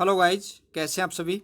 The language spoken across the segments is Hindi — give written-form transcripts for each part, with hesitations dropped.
हेलो गाइज, कैसे हैं आप सभी।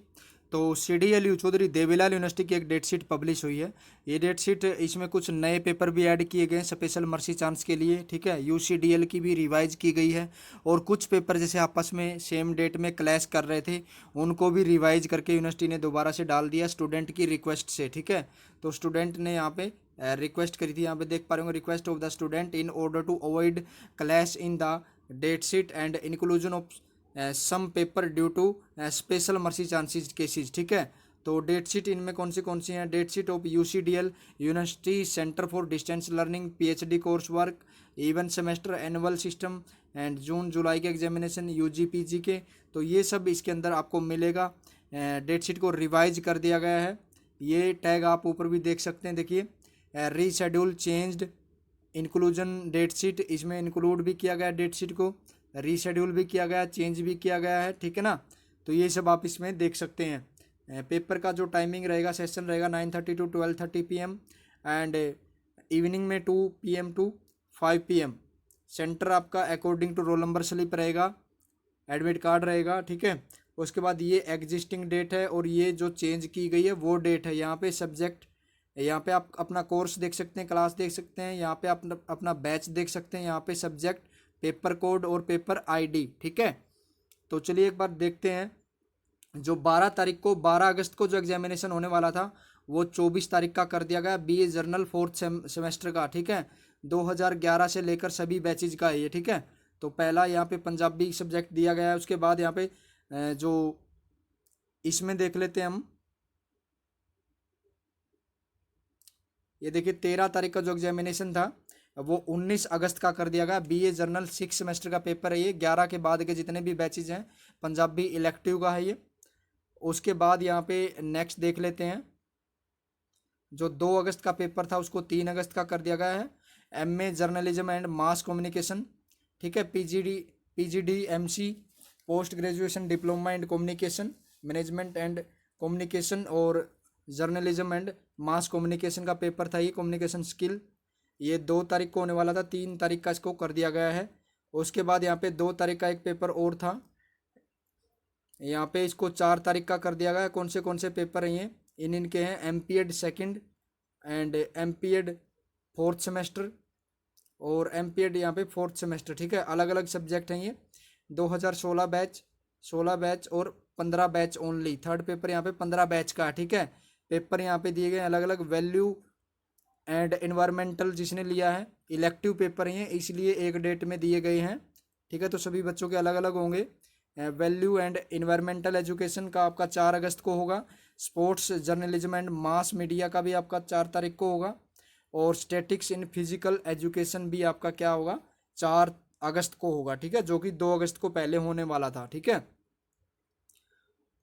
तो CDL U Chaudhary Devilal university की एक डेट शीट पब्लिश हुई है। ये डेट शीट, इसमें कुछ नए पेपर भी ऐड किए गए हैं स्पेशल मर्सी चांस के लिए। ठीक है, UCDL की भी रिवाइज की गई है और कुछ पेपर जैसे आपस में सेम डेट में क्लैश कर रहे थे उनको भी रिवाइज करके यूनिवर्सिटी ने दोबारा से डाल दिया स्टूडेंट की रिक्वेस्ट से। ठीक है, तो स्टूडेंट ने यहाँ पे रिक्वेस्ट करी थी, यहाँ पे देख पा रहे होंगे, request of the student in order to avoid clash in the date sheet and inclusion of some paper due to special mercy chances cases. ठीक है, तो डेट शीट इनमें कौन सी हैं। Date sheet of UCDL university centre for distance learning PhD course work even semester annual system and June July के एग्जामिनेशन UG PG के, तो ये सब इसके अंदर आपको मिलेगा। डेट शीट को रिवाइज कर दिया गया है। ये टैग आप ऊपर भी देख सकते हैं, देखिए reschedule changed inclusion date sheet, इसमें इंक्लूड भी किया गया डेट शीट को, रीशेड्यूल भी किया गया, चेंज भी किया गया है। ठीक है ना, तो ये सब आप इसमें देख सकते हैं। पेपर का जो टाइमिंग रहेगा, सेशन रहेगा 9:30 to 12:30 PM एंड इवनिंग में 2 PM to 5 PM। सेंटर आपका according to roll number slip रहेगा, एडमिट कार्ड रहेगा। ठीक है, उसके बाद ये एग्जिस्टिंग डेट है और ये जो चेंज की गई है वो डेट है। यहाँ पे सब्जेक्ट, यहाँ पे आप अपना कोर्स देख सकते हैं, क्लास देख सकते हैं, यहाँ पे अपना अपना बैच देख सकते हैं, यहाँ पे सब्जेक्ट, पेपर कोड और पेपर ID। ठीक है, तो चलिए एक बार देखते हैं। जो 12 तारीख को, 12 अगस्त को जो एग्जामिनेशन होने वाला था वो 24 तारीख का कर दिया गया। BA जर्नल फोर्थ सेमेस्टर का। ठीक है, 2011 से लेकर सभी बैचेज का है ये। ठीक है, तो पहला यहाँ पे पंजाबी सब्जेक्ट दिया गया है। उसके बाद यहाँ पे जो इसमें देख लेते हैं हम, ये देखिए 13 तारीख का जो एग्जामिनेशन था वो 19 अगस्त का कर दिया गया। BA जर्नल 6 सेमेस्टर का पेपर है ये। 11 के बाद के जितने भी बैचेज हैं, पंजाबी इलेक्टिव का है ये। उसके बाद यहाँ पे नेक्स्ट देख लेते हैं, जो 2 अगस्त का पेपर था उसको 3 अगस्त का कर दिया गया है। MA journalism and mass communication. ठीक है, PGD MC post graduation diploma and communication management and communication और जर्नलिज्म एंड मास कम्युनिकेशन का पेपर था ये, कम्युनिकेशन स्किल। ये 2 तारीख को होने वाला था, 3 तारीख का इसको कर दिया गया है। उसके बाद यहाँ पे 2 तारीख का एक पेपर और था, यहाँ पे इसको 4 तारीख का कर दिया गया। कौन से पेपर हैं ये, इनके हैं MPEd second and MPEd fourth semester और MPEd यहाँ पे फोर्थ सेमेस्टर। ठीक है, अलग अलग सब्जेक्ट हैं ये। 2016 बैच, 16 बैच और 15 बैच ओनली। थर्ड पेपर यहाँ पे 15 बैच का। ठीक है, पेपर यहाँ पे दिए गए अलग अलग। वैल्यू एंड इन्वायरमेंटल जिसने लिया है, इलेक्टिव पेपर हैं इसलिए एक डेट में दिए गए हैं। ठीक है, तो सभी बच्चों के अलग अलग होंगे। वैल्यू एंड इन्वायरमेंटल एजुकेशन का आपका 4 अगस्त को होगा। Sports journalism and mass media का भी आपका 4 तारीख को होगा। और स्टैटिक्स इन फिजिकल एजुकेशन भी आपका क्या होगा, 4 अगस्त को होगा। ठीक है, जो कि 2 अगस्त को पहले होने वाला था। ठीक है,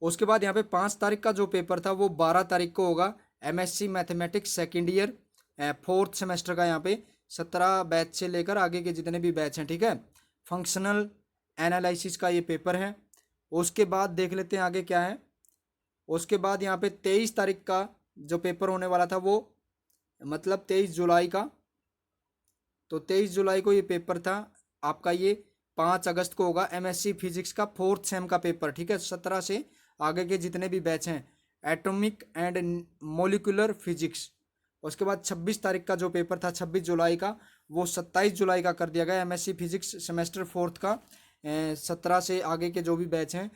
उसके बाद यहाँ पे 5 तारीख का जो पेपर था वो 12 तारीख को होगा। MSc mathematics second year fourth semester का। यहाँ पे 17 बैच से लेकर आगे के जितने भी बैच हैं। ठीक है, फंक्शनल एनालिसिस का ये पेपर है। उसके बाद देख लेते हैं आगे क्या है। उसके बाद यहाँ पे 23 तारीख का जो पेपर होने वाला था वो, मतलब 23 जुलाई का, तो 23 जुलाई को ये पेपर था आपका। ये 5 अगस्त को होगा। MSc फिजिक्स का फोर्थ सेम का पेपर। ठीक है, 17 से आगे के जितने भी बैच हैं, एटॉमिक एंड मोलिकुलर फिजिक्स। उसके बाद 26 तारीख का जो पेपर था 26 जुलाई का, वो 27 जुलाई का कर दिया गया। MSc फिजिक्स सेमेस्टर फोर्थ का 17 से आगे के जो भी बैच हैं,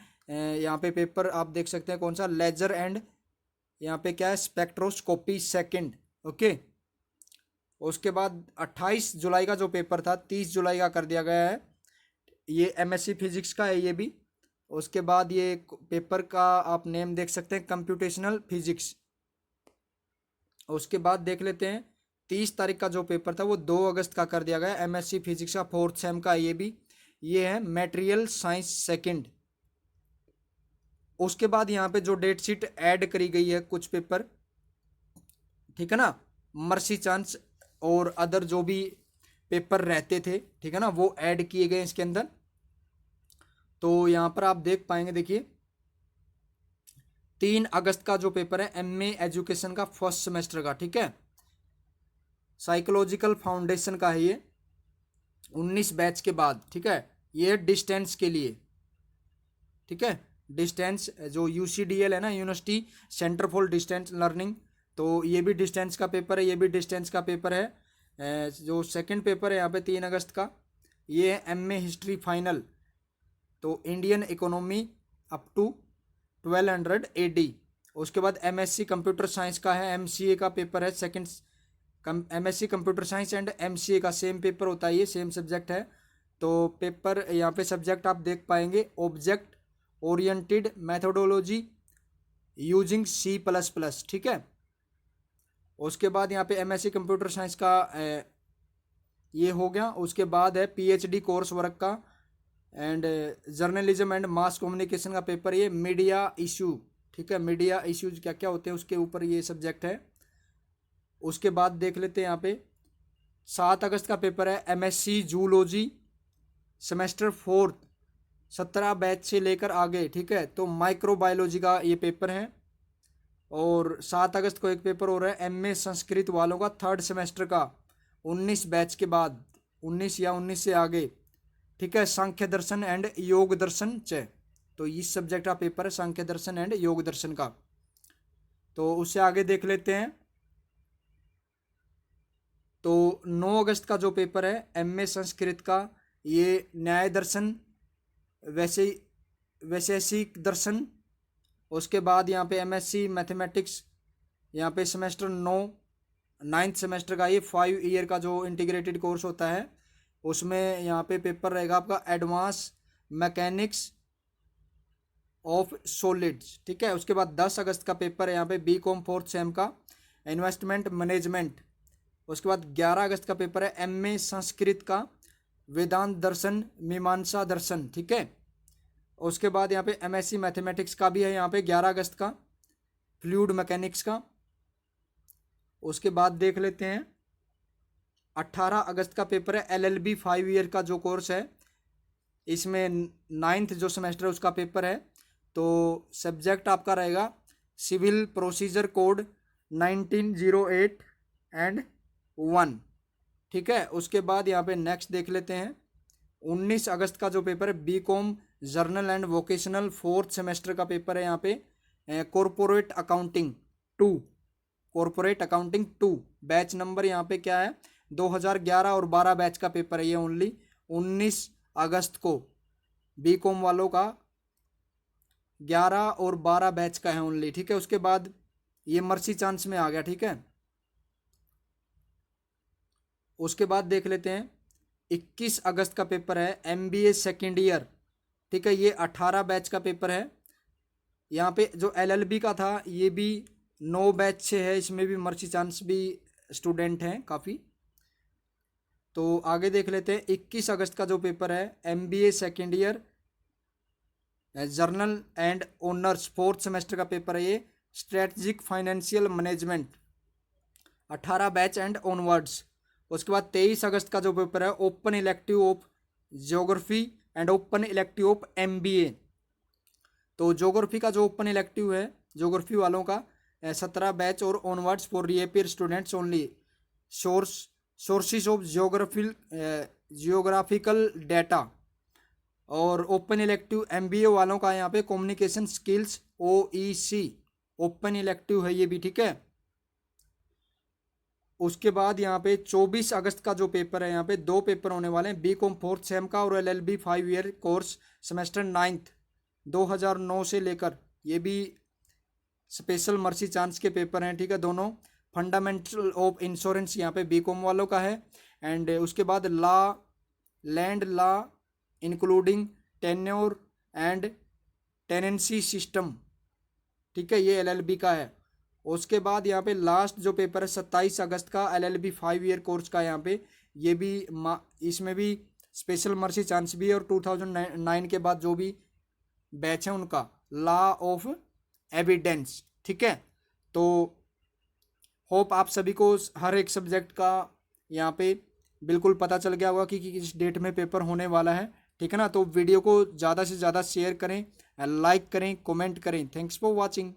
यहाँ पे पेपर आप देख सकते हैं कौन सा, लेजर एंड यहाँ पे क्या है, स्पेक्ट्रोस्कोपी सेकंड। ओके, उसके बाद 28 जुलाई का जो पेपर था 30 जुलाई का कर दिया गया है। ये MSc फिजिक्स का है ये भी। उसके बाद ये पेपर का आप नेम देख सकते हैं, कंप्यूटेशनल फिजिक्स। उसके बाद देख लेते हैं 30 तारीख का जो पेपर था वो 2 अगस्त का कर दिया गया। MSc फिजिक्स का फोर्थ सेम का ये भी, ये है मटेरियल साइंस सेकंड। उसके बाद यहाँ पे जो डेट शीट ऐड करी गई है कुछ पेपर, ठीक है ना, मर्सी चांस और अदर जो भी पेपर रहते थे, ठीक है ना, वो ऐड किए गए इसके अंदर। तो यहाँ पर आप देख पाएंगे, देखिए 3 अगस्त का जो पेपर है MA एजुकेशन का फर्स्ट सेमेस्टर का। ठीक है, साइकोलॉजिकल फाउंडेशन का है ये, 19 बैच के बाद। ठीक है, ये डिस्टेंस के लिए। ठीक है, डिस्टेंस जो UCDL है ना, university centre for distance learning, तो ये भी डिस्टेंस का पेपर है, ये भी डिस्टेंस का पेपर है। जो सेकंड पेपर है यहाँ पे 3 अगस्त का, ये है MA हिस्ट्री फाइनल, तो Indian economy up to 1200 AD। उसके बाद MSc कंप्यूटर साइंस का है, MCA का पेपर है second, MSc computer science and MCA का सेम पेपर होता है, ये सेम सब्जेक्ट है। तो पेपर यहाँ पे सब्जेक्ट आप देख पाएंगे, object oriented methodology using C++, ठीक है। उसके बाद यहाँ पे MSc कंप्यूटर साइंस का ये हो गया। उसके बाद है PhD कोर्स वर्क का and journalism and mass communication का पेपर, ये मीडिया इशू, ठीक है। मीडिया इश्यूज क्या क्या होते हैं उसके ऊपर ये सब्जेक्ट है। उसके बाद देख लेते हैं यहाँ पे 7 अगस्त का पेपर है MSc जूलॉजी सेमेस्टर 4 17 बैच से लेकर आगे, ठीक है। तो माइक्रोबायोलॉजी का ये पेपर है। और 7 अगस्त को एक पेपर हो रहा है MA संस्कृत वालों का 3rd सेमेस्टर का 19 बैच के बाद, 19 या 19 से आगे, ठीक है। सांख्य दर्शन एंड योग दर्शन च, तो इस सब्जेक्ट का पेपर है सांख्य दर्शन एंड योग दर्शन का। तो उससे आगे देख लेते हैं। तो 9 अगस्त का जो पेपर है MA संस्कृत का, ये न्याय दर्शन वैशेषिक दर्शन। उसके बाद यहाँ पे MSc मैथमेटिक्स, यहाँ पे सेमेस्टर 9th सेमेस्टर का, ये 5 ईयर का जो इंटीग्रेटेड कोर्स होता है, उसमें यहाँ पे पेपर रहेगा आपका एडवांस मैकेनिक्स ऑफ सॉलिड्स, ठीक है। उसके बाद 10 अगस्त का पेपर है यहाँ पे BCom 4th सेम का इन्वेस्टमेंट मैनेजमेंट। उसके बाद 11 अगस्त का पेपर है MA संस्कृत का वेदांत दर्शन मीमांसा दर्शन, ठीक है। उसके बाद यहाँ पे MSc मैथमेटिक्स का भी है यहाँ पे 11 अगस्त का, फ्लूइड मैकेनिक्स का। उसके बाद देख लेते हैं 18 अगस्त का पेपर है LLB 5 ईयर का जो कोर्स है, इसमें 9th जो सेमेस्टर है उसका पेपर है। तो सब्जेक्ट आपका रहेगा सिविल प्रोसीजर कोड 1908 एंड 1, ठीक है। उसके बाद यहाँ पे नेक्स्ट देख लेते हैं 19 अगस्त का जो पेपर है BCom journal and vocational 4th semester का पेपर है यहाँ पे corporate accounting 2, corporate accounting 2 batch number यहाँ पे क्या है 2011 और 12 बैच का पेपर है ये। ओनली 19 अगस्त को BCom वालों का 11 और 12 बैच का है ओनली, ठीक है। उसके बाद ये मर्सी चांस में आ गया, ठीक है। उसके बाद देख लेते हैं 21 अगस्त का पेपर है MBA सेकेंड ईयर, ठीक है। ये 18 बैच का पेपर है। यहाँ पे जो LLB का था ये भी 9 बैच से है, इसमें भी मर्सी चांस भी स्टूडेंट हैं काफ़ी। तो आगे देख लेते हैं 21 अगस्त का जो पेपर है MBA second year journal and honours 4th semester का पेपर है ये, strategic financial management 18 batch and onwards. उसके बाद 23 अगस्त का जो पेपर है open elective of geography and open elective of MBA। तो ज्योग्राफी का जो ओपन इलेक्टिव है ज्योग्राफी वालों का 17 बैच और onwards for reappear students only, sources of geographical data. और ओपन इलेक्टिव MBA वालों का यहाँ पे communication skills OEC open elective है ये भी, ठीक है। उसके बाद यहाँ पे 24 अगस्त का जो पेपर है यहाँ पे 2 पेपर होने वाले हैं BCom 4th सेम का और LLB 5 year course semester 9th 2009 से लेकर, ये भी स्पेशल मर्सी चांस के पेपर हैं, ठीक है। दोनों फंडामेंटल ऑफ इंश्योरेंस यहाँ पे BCom वालों का है एंड उसके बाद land law including tenure and tenancy system, ठीक है, ये LLB का है। उसके बाद यहाँ पे लास्ट जो पेपर है 27 अगस्त का LLB 5 ईयर कोर्स का, यहाँ पे ये भी इसमें भी स्पेशल मर्सी चांस भी है और 2009 के बाद जो भी बैच है उनका लॉ ऑफ एविडेंस, ठीक है। तो होप आप सभी को हर एक सब्जेक्ट का यहाँ पे बिल्कुल पता चल गया होगा कि किस डेट में पेपर होने वाला है, ठीक है ना। तो वीडियो को ज़्यादा से ज़्यादा शेयर करें, लाइक करें, कमेंट करें। Thanks for watching.